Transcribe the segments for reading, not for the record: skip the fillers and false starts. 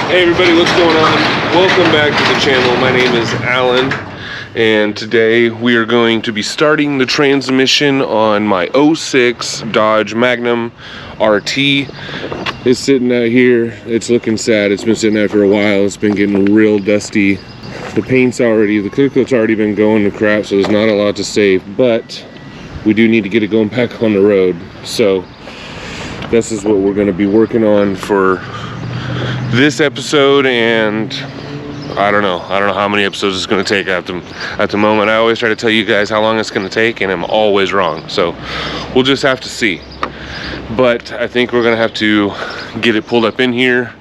Hey everybody, what's going on? Welcome back to the channel. My name is Alan, and today we are going to be starting the transmission on my 06 Dodge Magnum RT. It's sitting out here. It's looking sad. It's been sitting out for a while. It's been getting real dusty. The paint's already, the clear coat's already been going to crap, so there's not a lot to save, but we do need to get it going back on the road. So this is what we're going to be working on for this episode, and I don't know how many episodes it's going to take at the moment. I always try to tell you guys how long it's going to take, and I'm always wrong, so we'll just have to see. But I think we're going to have to get it pulled up in here.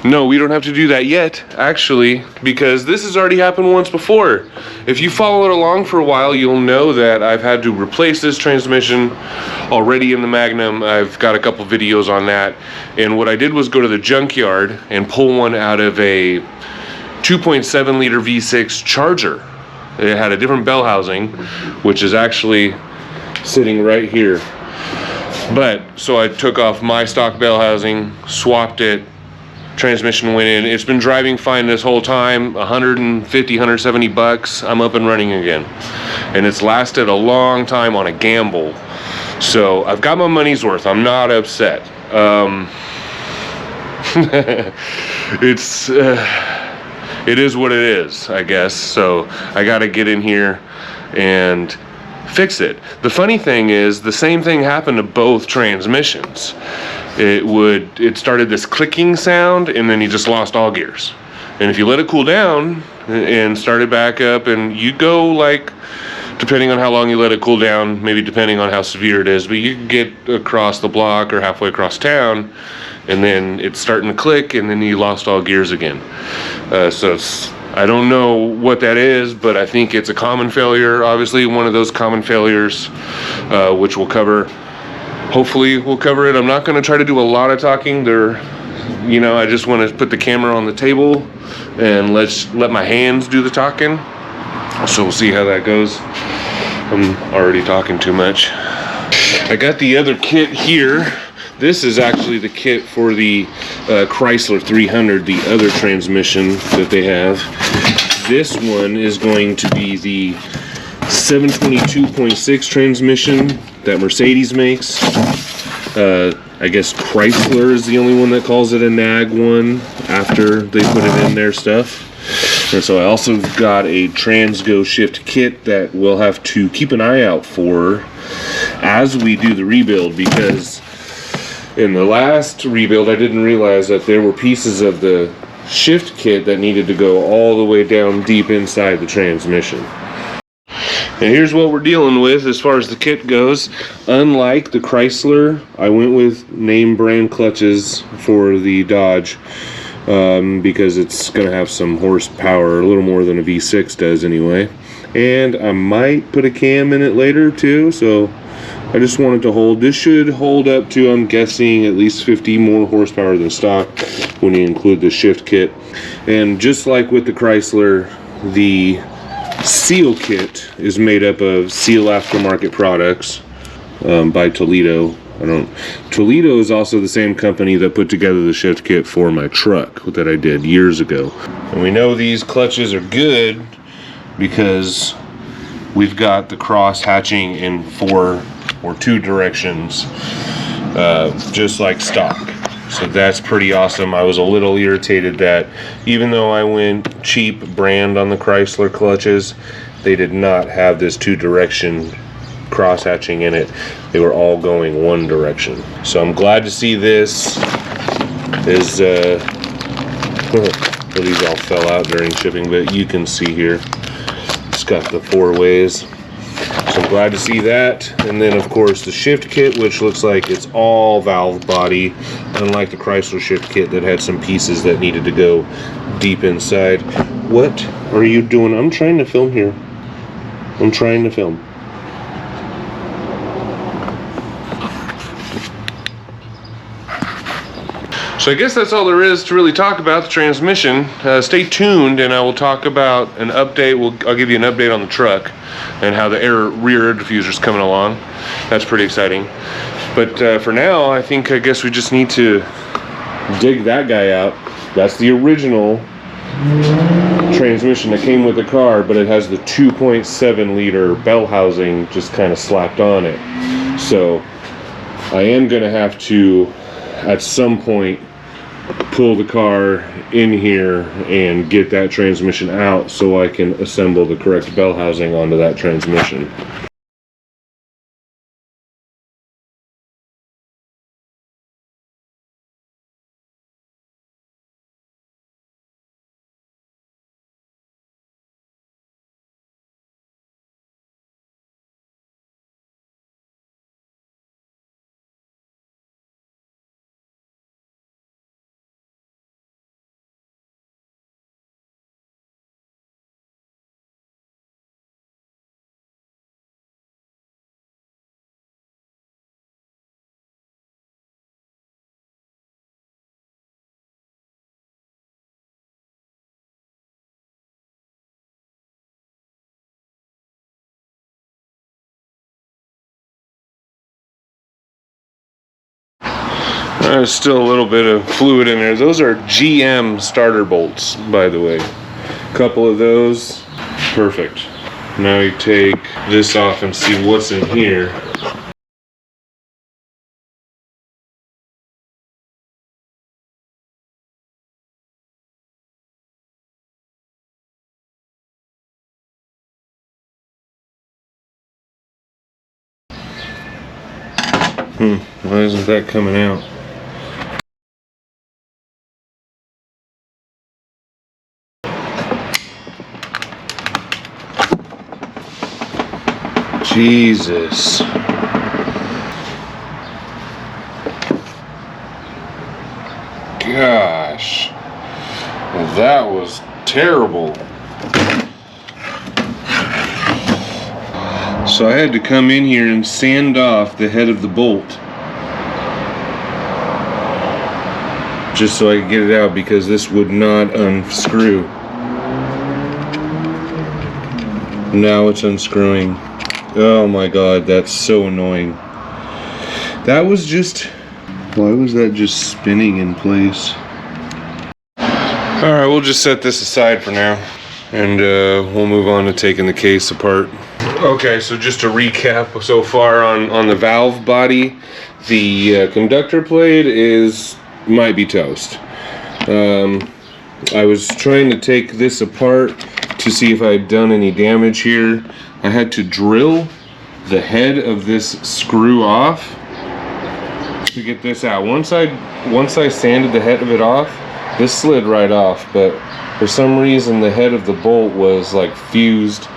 No, we don't have to do that yet, actually, because this has already happened once before. If you followed along for a while, you'll know that I've had to replace this transmission already in the Magnum. I've got a couple videos on that. And what I did was go to the junkyard and pull one out of a 2.7 liter V6 Charger. It had a different bell housing, which is actually sitting right here. But, so I took off my stock bell housing, swapped it, transmission went in. It's been driving fine this whole time. 150, 170 bucks. I'm up and running again. And it's lasted a long time on a gamble. So I've got my money's worth. I'm not upset. It is what it is, I guess. So I got to get in here and fix it. The funny thing is, the same thing happened to both transmissions. It started this clicking sound, and then you just lost all gears. And if you let it cool down and start it back up, and you go, like, depending on how long you let it cool down, maybe depending on how severe it is, but you can get across the block or halfway across town, and then it's starting to click, and then you lost all gears again. I don't know what that is, but I think it's a common failure. Obviously, one of those common failures, which we'll cover. Hopefully, we'll cover it. I'm not going to try to do a lot of talking. I just want to put the camera on the table and let my hands do the talking. So we'll see how that goes. I'm already talking too much. I got the other kit here. This is actually the kit for the Chrysler 300, the other transmission that they have. This one is going to be the 722.6 transmission that Mercedes makes. I guess Chrysler is the only one that calls it a NAG1 after they put it in their stuff. And so I also got a TransGo shift kit that we'll have to keep an eye out for as we do the rebuild, because in the last rebuild I didn't realize that there were pieces of the shift kit that needed to go all the way down deep inside the transmission. And here's what we're dealing with as far as the kit goes. Unlike the Chrysler, I went with name brand clutches for the Dodge because it's going to have some horsepower, a little more than a V6 does anyway. And I might put a cam in it later too, so I just wanted to hold. This should hold up to, I'm guessing, at least 50 more horsepower than stock when you include the shift kit. And just like with the Chrysler, the seal kit is made up of Seal aftermarket products by Toledo. Toledo is also the same company that put together the shift kit for my truck that I did years ago. And we know these clutches are good because we've got the cross hatching in 4 or 2 directions, just like stock. So that's pretty awesome. I was a little irritated that even though I went cheap brand on the Chrysler clutches, they did not have this 2-direction cross hatching in it. They were all going 1 direction. So I'm glad to see this is well, these all fell out during shipping, but you can see here it's got the 4 ways. So I'm glad to see that. And then of course the shift kit, which looks like it's all valve body, unlike the Chrysler shift kit that had some pieces that needed to go deep inside. What are you doing? I'm trying to film here. I'm trying to film. So I guess that's all there is to really talk about the transmission. Stay tuned and I will talk about an update. I'll give you an update on the truck and how the rear air diffuser is coming along. That's pretty exciting. But for now, I guess we just need to dig that guy out. That's the original transmission that came with the car, but it has the 2.7 liter bell housing just kind of slapped on it. So I am going to have to, at some point, pull the car in here and get that transmission out so I can assemble the correct bell housing onto that transmission. There's still a little bit of fluid in there. Those are GM starter bolts, by the way. A couple of those. Perfect. Now you take this off and see what's in here. Why isn't that coming out? Jesus. Gosh. That was terrible. So I had to come in here and sand off the head of the bolt just so I could get it out, because this would not unscrew. Now it's unscrewing. Oh my god, that's so annoying. That was just... Why was that just spinning in place? Alright, we'll just set this aside for now, and we'll move on to taking the case apart. Okay, so just to recap so far on the valve body, the conductor plate might be toast. I was trying to take this apart to see if I had done any damage here. I had to drill the head of this screw off to get this out. Once I sanded the head of it off, this slid right off, but for some reason the head of the bolt was like fused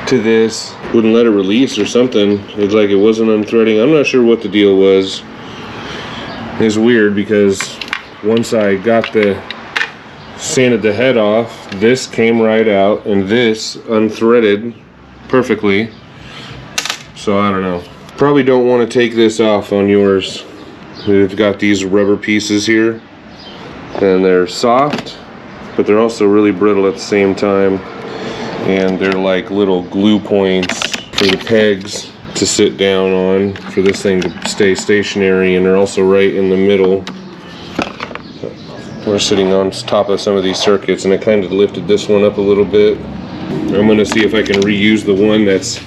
to this, wouldn't let it release or something. It's like it wasn't unthreading. I'm not sure what the deal was. It's weird because once I sanded the head off, this came right out and this unthreaded perfectly. So I don't know. Probably don't want to take this off on yours. We've got these rubber pieces here and they're soft, but they're also really brittle at the same time. And they're like little glue points for the pegs to sit down on for this thing to stay stationary, and they're also right in the middle. We're sitting on top of some of these circuits, and I kind of lifted this one up a little bit. I'm going to see if I can reuse the one that's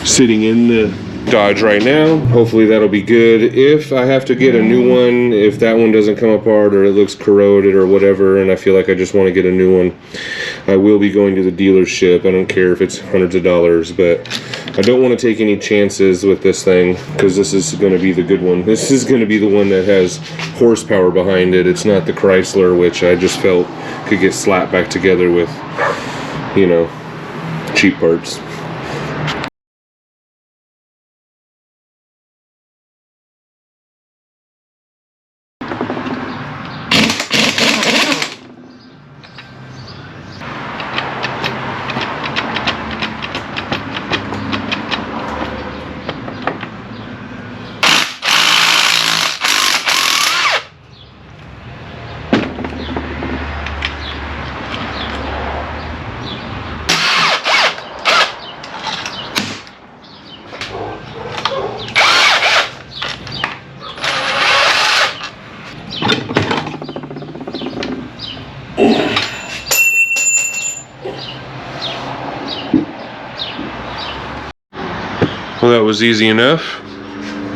sitting in the Dodge right now. Hopefully that'll be good. If I have to get a new one, if that one doesn't come apart or it looks corroded or whatever, and I feel like I just want to get a new one, I will be going to the dealership. I don't care if it's hundreds of dollars, but I don't want to take any chances with this thing, because this is going to be the good one. This is going to be the one that has horsepower behind it. It's not the Chrysler, which I just felt could get slapped back together with, you know, cheap parts. Well, that was easy enough.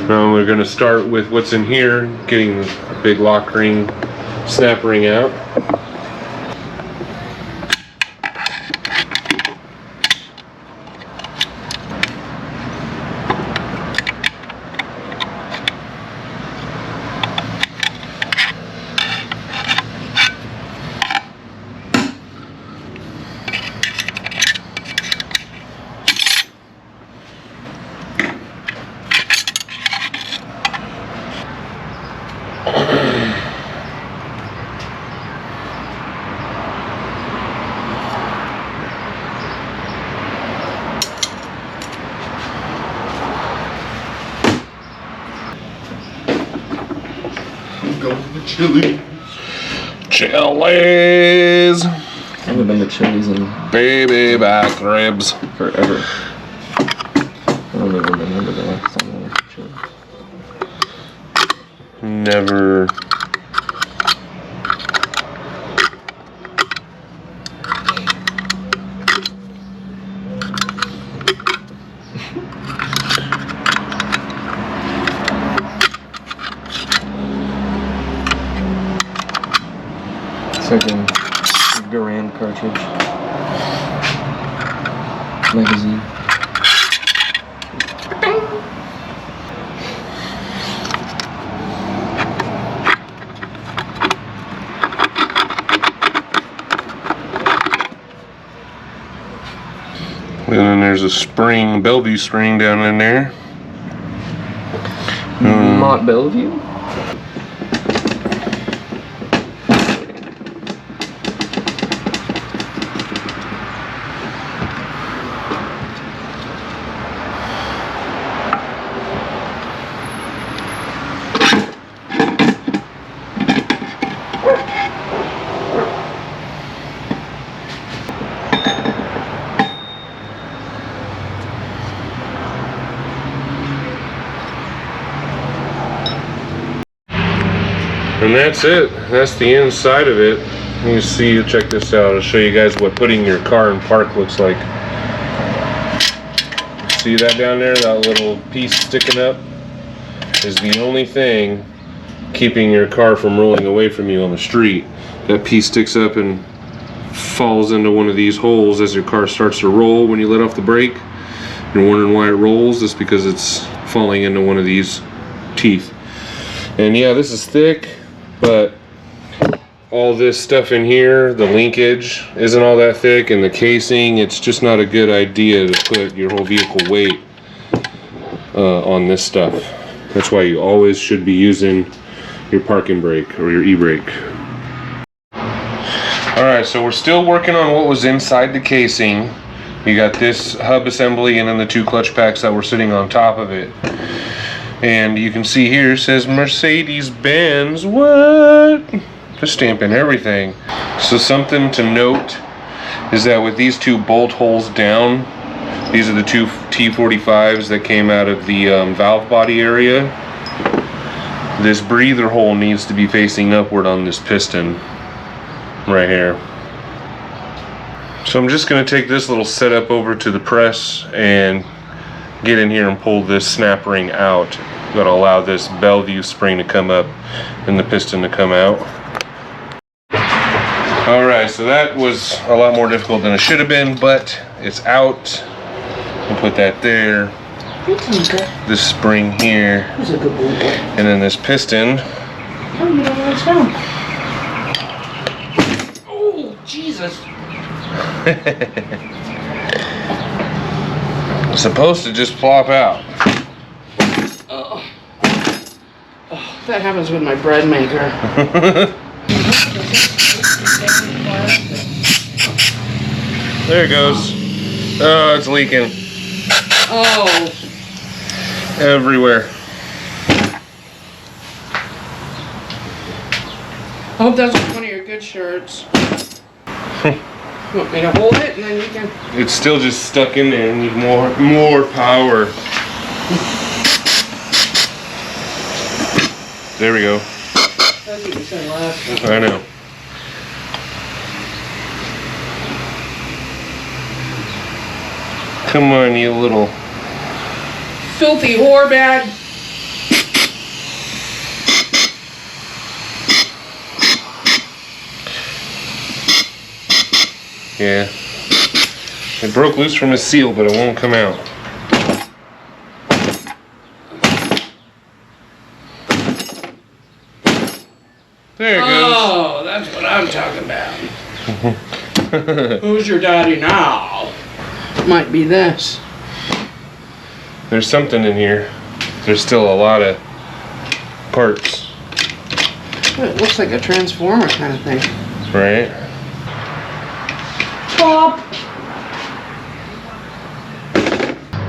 Now we're going to start with what's in here, getting the big lock ring, snap ring out. Chili's. Chili's. I haven't been to Chili's in Baby back ribs. forever. I don't even remember the last time I went to Chili's. Never. It's like a Garand cartridge. Magazine. And then there's a spring, Bellevue spring down in there. Mont Bellevue? And that's it. That's the inside of it. You see, check this out. I'll show you guys what putting your car in park looks like. See that down there? That little piece sticking up is the only thing keeping your car from rolling away from you on the street. That piece sticks up and falls into one of these holes as your car starts to roll when you let off the brake. You're wondering why it rolls. It's because it's falling into one of these teeth. And yeah, this is thick, but all this stuff in here, the linkage isn't all that thick, and the casing, it's just not a good idea to put your whole vehicle weight on this stuff. That's why you always should be using your parking brake or your e-brake. Alright, so we're still working on what was inside the casing. You got this hub assembly and then the two clutch packs that were sitting on top of it. And you can see here it says Mercedes-Benz. What? The stamp and everything. So something to note is that with these two bolt holes down, these are the two T45s that came out of the valve body area. This breather hole needs to be facing upward on this piston right here. So I'm just going to take this little setup over to the press and get in here and pull this snap ring out. Got to allow this Bellevue spring to come up and the piston to come out. Alright, so that was a lot more difficult than it should have been, but it's out. I'll put that there. This spring here. And then this piston. Oh, Jesus. It's supposed to just plop out. Oh, that happens with my bread maker. There it goes. Oh, it's leaking. Oh. Everywhere. I hope that's one of your good shirts. You want me to hold it and then you can... It's still just stuck in there. I need more power. There we go. That's what you said last time. I know. Come on, you little... filthy whore bag. Yeah. It broke loose from his seal, but it won't come out. There it goes. Oh, that's what I'm talking about. Who's your daddy now? Might be this. There's something in here. There's still a lot of parts. It looks like a transformer kind of thing. Right? Pop!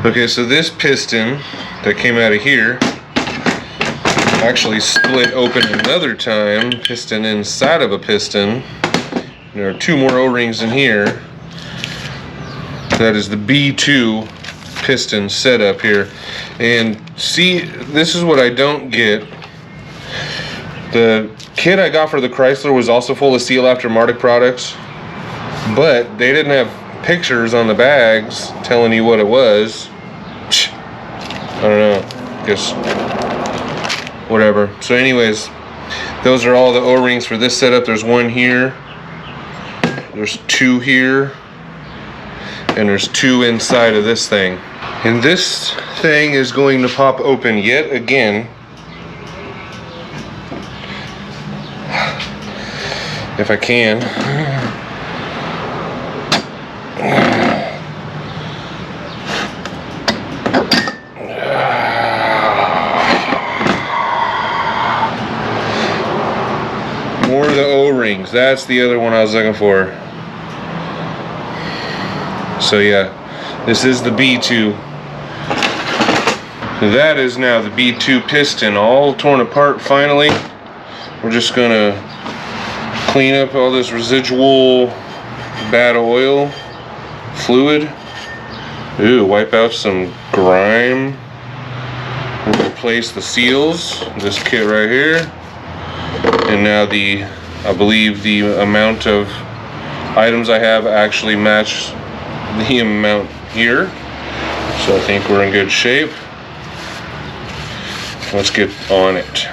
Okay, so this piston that came out of here actually split open another time. Piston inside of a piston. There are two more O-rings in here. That is the B2 piston setup here. And see, this is what I don't get. The kit I got for the Chrysler was also full of Seal Aftermarket products, but they didn't have pictures on the bags telling you what it was. I don't know, guess whatever. So anyways, those are all the O-rings for this setup. There's one here, there's two here, and there's two inside of this thing. And this thing is going to pop open yet again. If I can. More of the O-rings. That's the other one I was looking for. So yeah, this is the B2. That is now the B2 piston, all torn apart finally. We're just gonna clean up all this residual bad oil fluid. Ooh, wipe out some grime. We'll replace the seals, this kit right here. And now I believe the amount of items I have actually match the amount here. So I think we're in good shape. Let's get on it.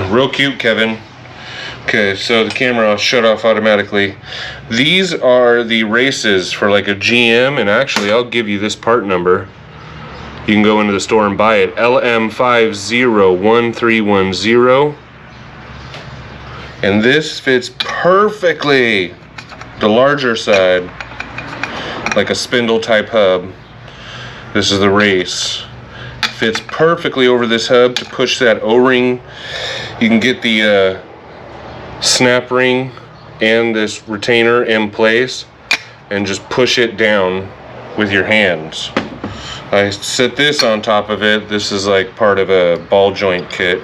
Real cute, Kevin. Okay, so the camera will shut off automatically. These are the races for like a GM, and actually I'll give you this part number. You can go into the store and buy it. LM501310. And this fits perfectly. The larger side, like a spindle type hub. This is the race. Fits perfectly over this hub to push that O-ring. You can get the snap ring and this retainer in place and just push it down with your hands. I set this on top of it. This is like part of a ball joint kit.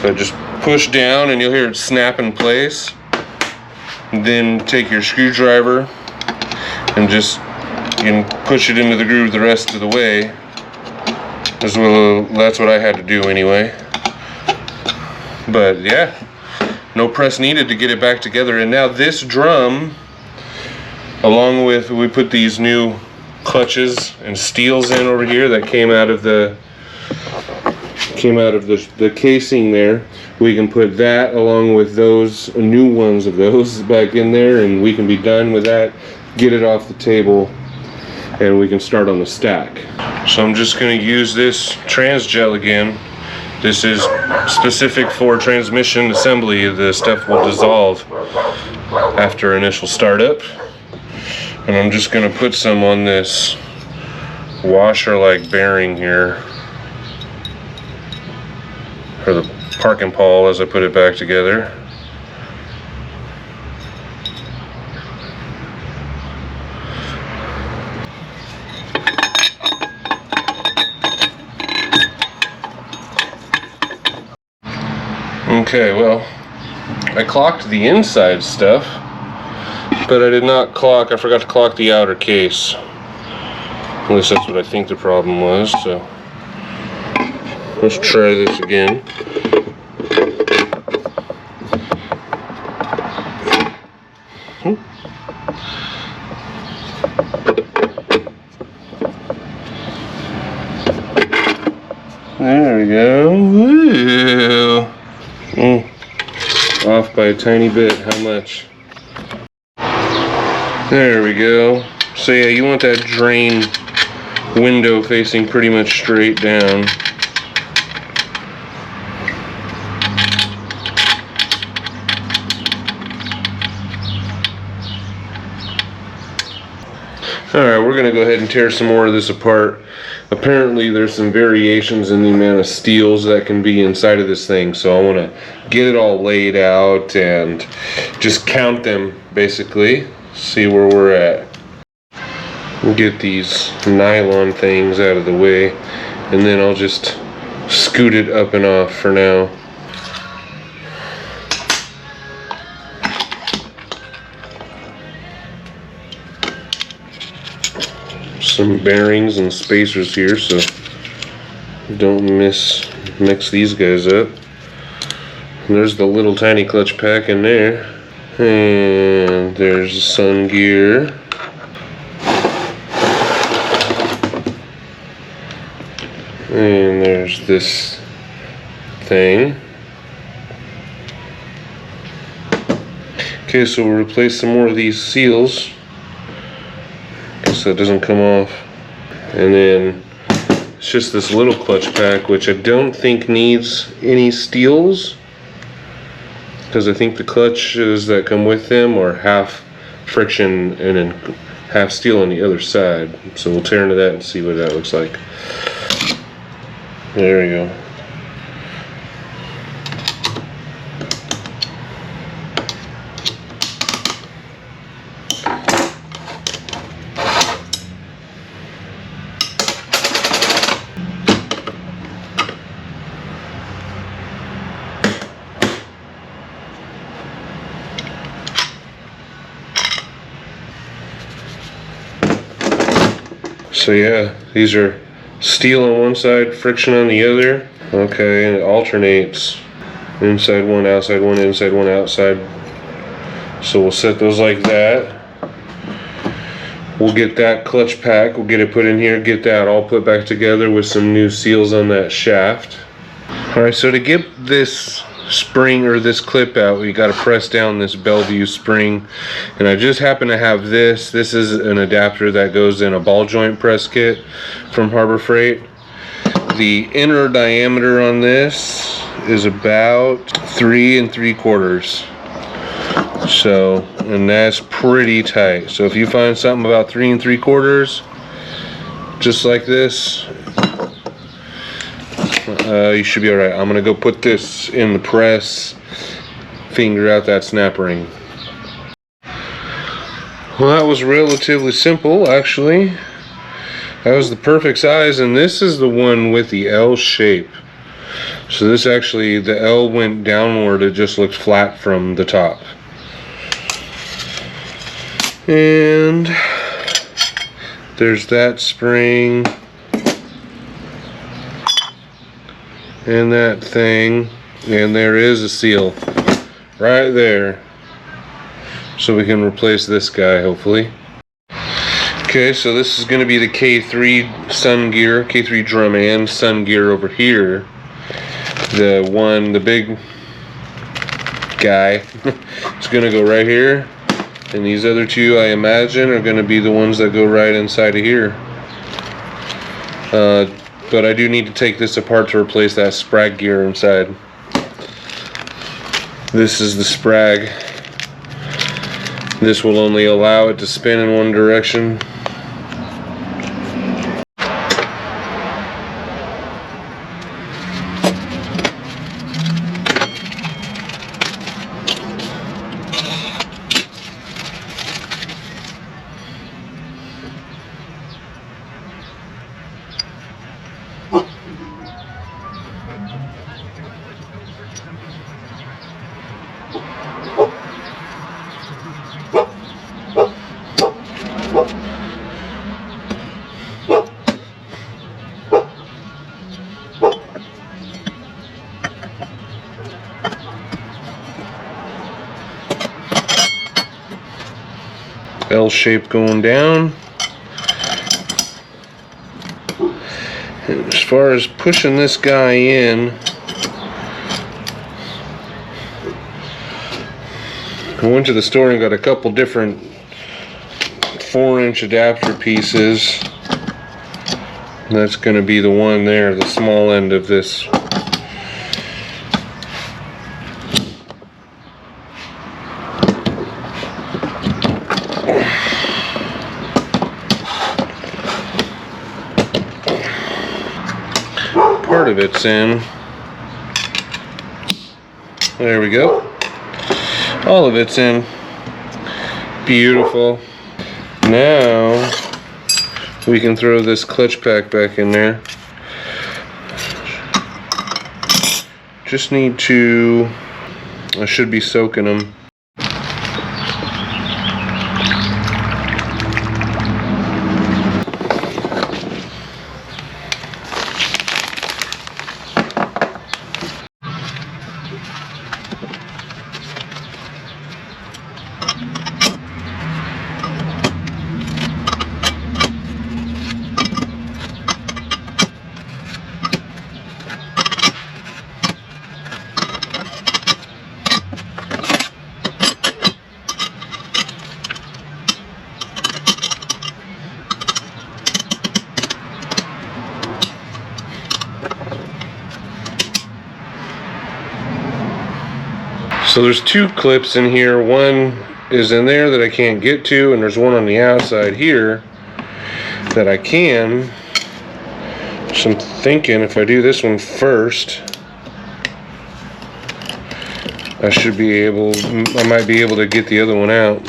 But just push down and you'll hear it snap in place. And then take your screwdriver and just, you can push it into the groove the rest of the way. Well, that's what I had to do anyway. But yeah, no press needed to get it back together. And now this drum, along with, we put these new clutches and steels in over here that came out of the casing there. We can put that along with those new ones of those back in there, and we can be done with that, get it off the table, and we can start on the stack. So I'm just going to use this TransGel again. This is specific for transmission assembly. The stuff will dissolve after initial startup. And I'm just going to put some on this washer-like bearing here, for the parking pole as I put it back together. Okay, well, I clocked the inside stuff, but I did not clock, I forgot to clock the outer case. At least that's what I think the problem was, so let's try this again. There we go. Woo. Off by a tiny bit. How much? There we go. So yeah, you want that drain window facing pretty much straight down. Alright, we're going to go ahead and tear some more of this apart. Apparently there's some variations in the amount of steels that can be inside of this thing, so I want to get it all laid out and just count them, basically, see where we're at. We'll get these nylon things out of the way, and then I'll just scoot it up and off for now. Some bearings and spacers here so don't mix these guys up. And there's the little tiny clutch pack in there, and there's the sun gear, and there's this thing. Okay, so we'll replace some more of these seals so it doesn't come off, and then it's just this little clutch pack, which I don't think needs any steels, because I think the clutches that come with them are half friction and then half steel on the other side. So we'll tear into that and see what that looks like. There we go. So yeah, these are steel on one side, friction on the other. Okay, and it alternates. Inside one, outside one, inside one, outside. So we'll set those like that. We'll get that clutch pack, we'll get it put in here, get that all put back together with some new seals on that shaft. Alright, so to get this spring or this clip out, we got to press down this Bellevue spring, and I just happen to have this. This is an adapter that goes in a ball joint press kit from Harbor Freight. The inner diameter on this is about 3 3/4. So, and that's pretty tight. So if you find something about 3 3/4, just like this, you should be alright. I'm gonna go put this in the press, finger out that snap ring. Well, that was relatively simple, actually. That was the perfect size, and this is the one with the L shape. So this actually, the L went downward, it just looked flat from the top. And there's that spring. in that thing, and there is a seal right there. So we can replace this guy, hopefully. Okay, so this is going to be the K3 sun gear, K3 drum and sun gear over here. The big guy is going to go right here, and these other two, I imagine, are going to be the ones that go right inside of here. But I do need to take this apart to replace that Sprag gear inside. This is the Sprag. This will only allow it to spin in one direction. L shape going down. And as far as pushing this guy in, I went to the store and got a couple different 4-inch adapter pieces. And that's going to be the one there, the small end of this. Part of it's in. There we go. All of it's in. Beautiful. Now we can throw this clutch pack back in there. Just need to, I should be soaking them. So there's two clips in here. One is in there that I can't get to, and there's one on the outside here that I can. So I'm thinking if I do this one first, I might be able to get the other one out.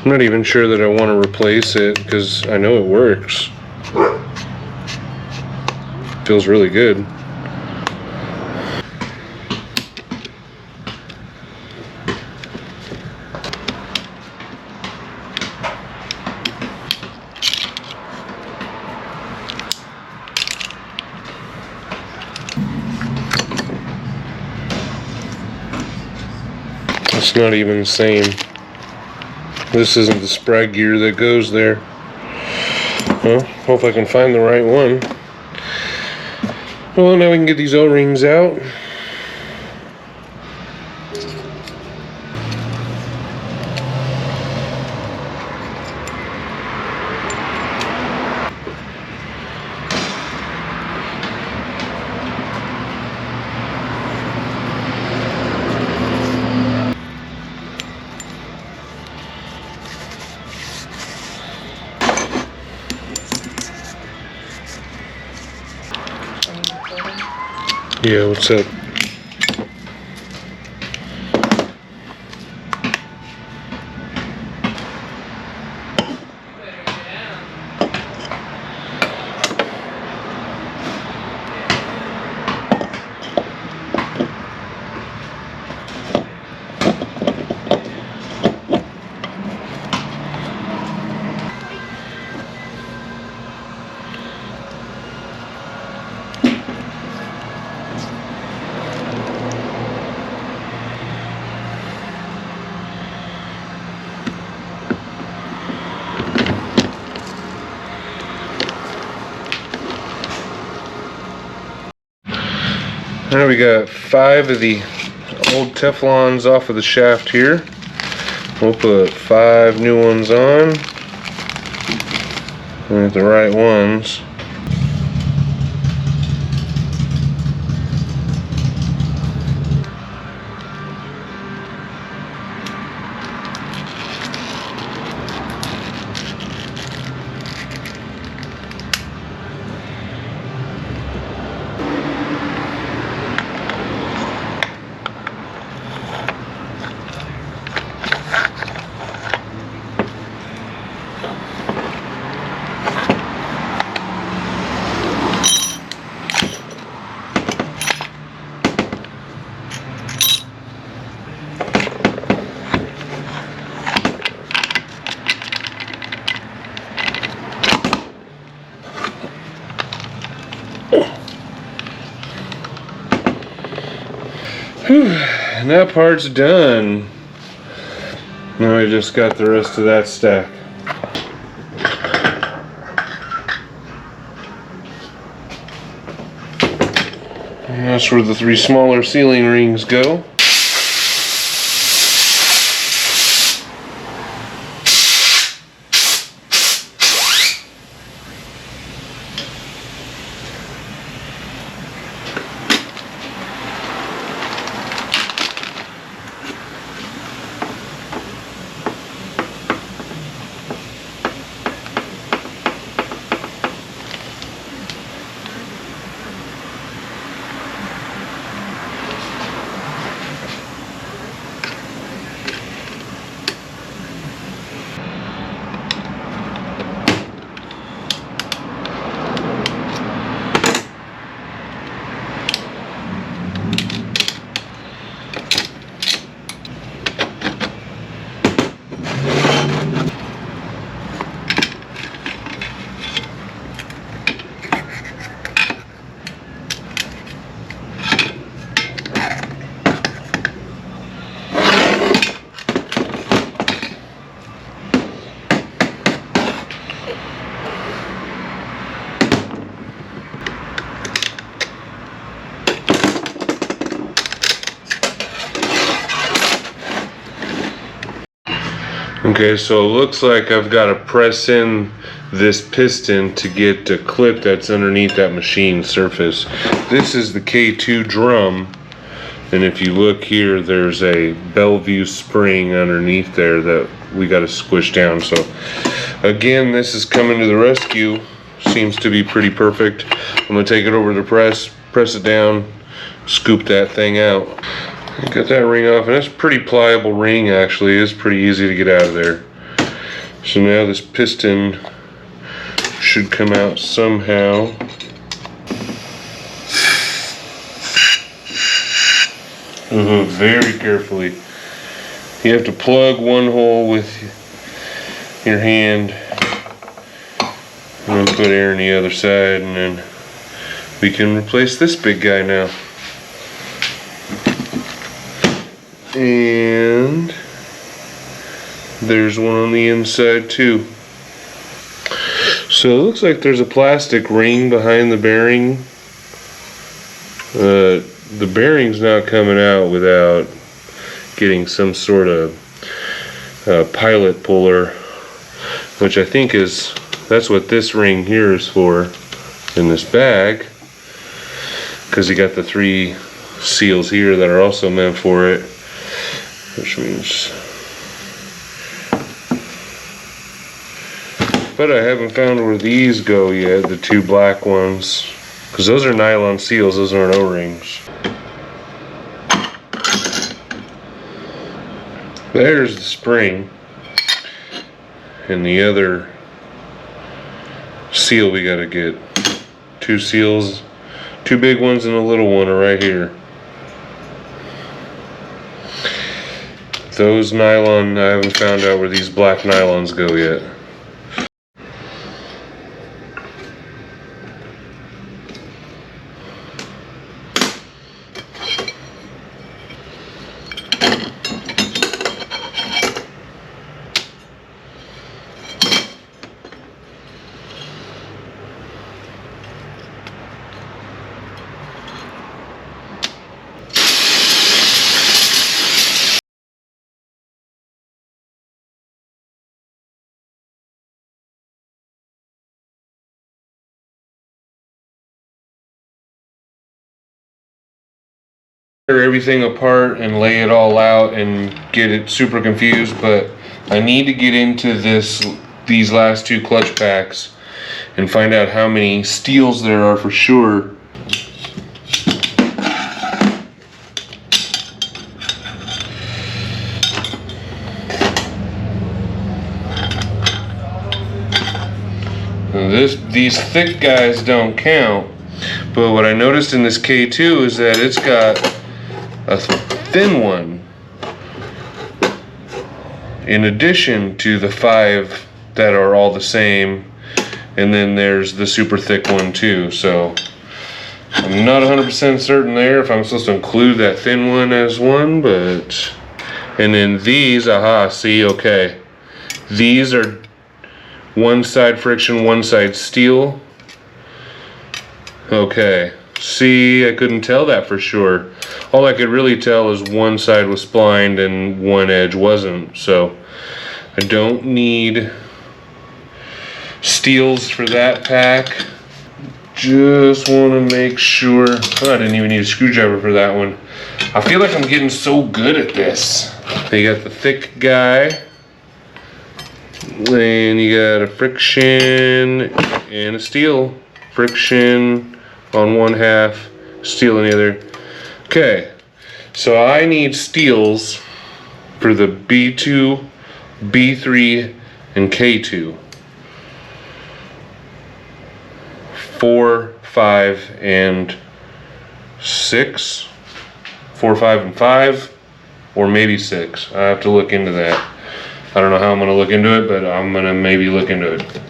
I'm not even sure that I want to replace it because I know it works. Feels really good. It's not even the same. This isn't the Sprag gear that goes there. Well, hope I can find the right one. Well, now we can get these O-rings out. Yeah, what's up? Now we got 5 of the old Teflons off of the shaft here. We'll put 5 new ones on. With the right ones. Whew, and that part's done. Now I just got the rest of that stack. And that's where the 3 smaller sealing rings go. Okay, so it looks like I've got to press in this piston to get the clip that's underneath that machine surface. This is the K2 drum, and if you look here, there's a Bellevue spring underneath there that we got to squish down. So again, this is coming to the rescue. Seems to be pretty perfect. I'm gonna take it over to the press it down, scoop that thing out. Got that ring off, and that's a pretty pliable ring actually. It's pretty easy to get out of there. So now this piston should come out somehow. Very carefully. You have to plug one hole with your hand and then put air on the other side, and then we can replace this big guy now. And there's one on the inside too. So it looks like there's a plastic ring behind the bearing. The bearing's not coming out without getting some sort of pilot puller, which I think that's what this ring here is for in this bag, because you got the 3 seals here that are also meant for it. Which means, but I haven't found where these go yet, the 2 black ones, because those are nylon seals, those aren't O-rings. There's the spring, and the other seal we gotta get. 2 seals, 2 big ones and a little one are right here. Those nylon, I haven't found out where these black nylons go yet. tear everything apart and lay it all out and get it super confused, but I need to get into these last two clutch packs and find out how many steels there are for sure. These thick guys don't count, but what I noticed in this K2 is that it's got a thin one in addition to the 5 that are all the same, and then there's the super thick one too. So I'm not 100% certain there if I'm supposed to include that thin one as one, but and then these, aha, see, okay, these are one side friction, one side steel. Okay, see, I couldn't tell that for sure. All I could really tell is one side was splined and one edge wasn't. So I don't need steels for that pack. Just want to make sure. Oh, I didn't even need a screwdriver for that one. I feel like I'm getting so good at this. They got the thick guy. Then you got a friction and a steel. Friction on one half, steel on the other. Okay, so I need steels for the B2, B3, and K2. 4, 5, and 6. 4, 5, and 5, or maybe 6. I have to look into that. I don't know how I'm gonna look into it, but I'm gonna maybe look into it.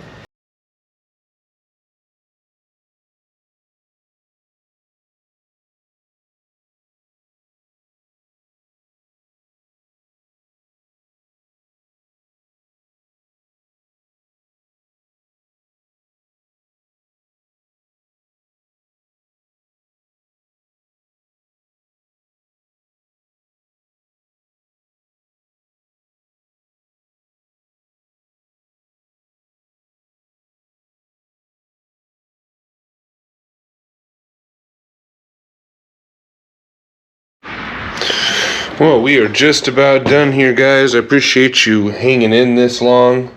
Well, we are just about done here, guys. I appreciate you hanging in this long.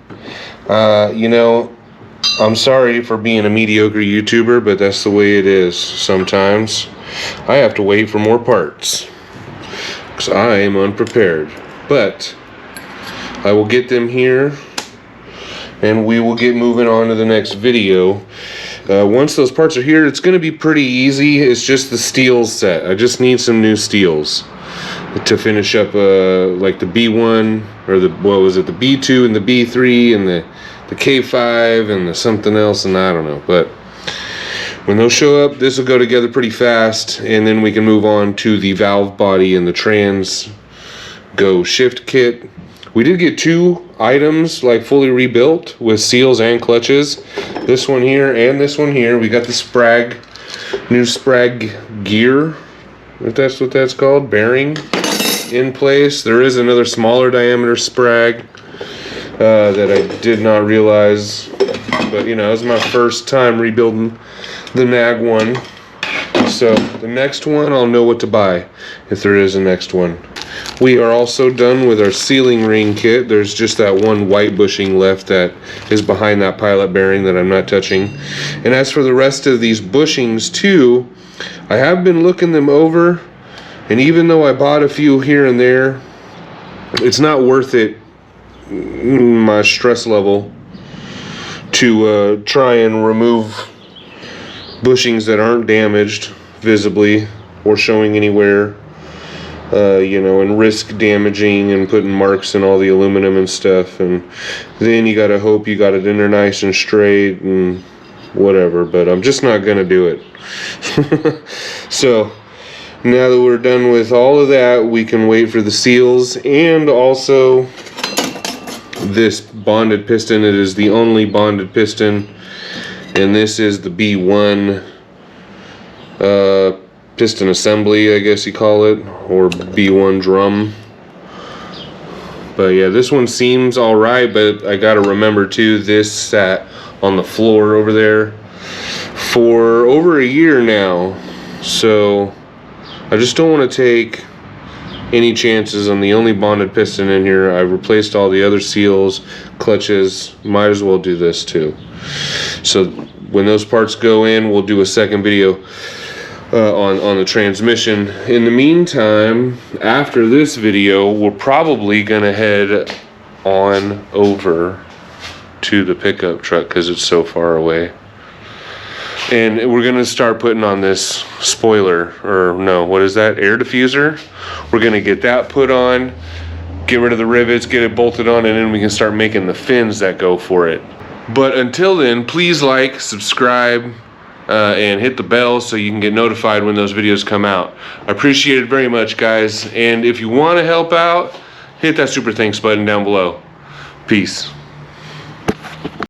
You know, I'm sorry for being a mediocre YouTuber, but that's the way it is sometimes. I have to wait for more parts because I am unprepared. But I will get them here and we will get moving on to the next video. Once those parts are here, it's going to be pretty easy. It's just the steels set. I just need some new steels to finish up like the B1 or the, what was it, the B2 and the B3 and the K5 and the something else, and I don't know. But when those show up, this will go together pretty fast, and then we can move on to the valve body and the TransGo shift kit. We did get 2 items like fully rebuilt with seals and clutches. This one here and this one here. We got the Sprag, new Sprag gear, if that's what that's called, bearing in place. There is another smaller diameter Sprag that I did not realize, but you know, it was my first time rebuilding the NAG1. So the next one, I'll know what to buy if there is a next one. We are also done with our sealing ring kit. There's just that one white bushing left that is behind that pilot bearing that I'm not touching. And as for the rest of these bushings too, I have been looking them over, and even though I bought a few here and there, it's not worth it, my stress level, to try and remove bushings that aren't damaged visibly or showing anywhere, you know, and risk damaging and putting marks in all the aluminum and stuff. And then you gotta hope you got it in there nice and straight and whatever, but I'm just not gonna do it. So now that we're done with all of that, we can wait for the seals and also this bonded piston. It is the only bonded piston, and this is the B1 piston assembly, I guess you call it, or B1 drum. But yeah, this one seems alright, but I gotta remember too, this sat on the floor over there for over a year now, so I I just don't want to take any chances on the only bonded piston in here. I've replaced all the other seals, clutches. Might as well do this too. So when those parts go in, we'll do a second video on the transmission. In the meantime, after this video, we're probably gonna head on over to the pickup truck because it's so far away. And we're gonna start putting on this spoiler, or no, what is that? Air diffuser. We're gonna get that put on, get rid of the rivets, get it bolted on, and then we can start making the fins that go for it. But until then, please like, subscribe, and hit the bell so you can get notified when those videos come out. I appreciate it very much, guys. And if you want to help out, hit that super thanks button down below. Peace.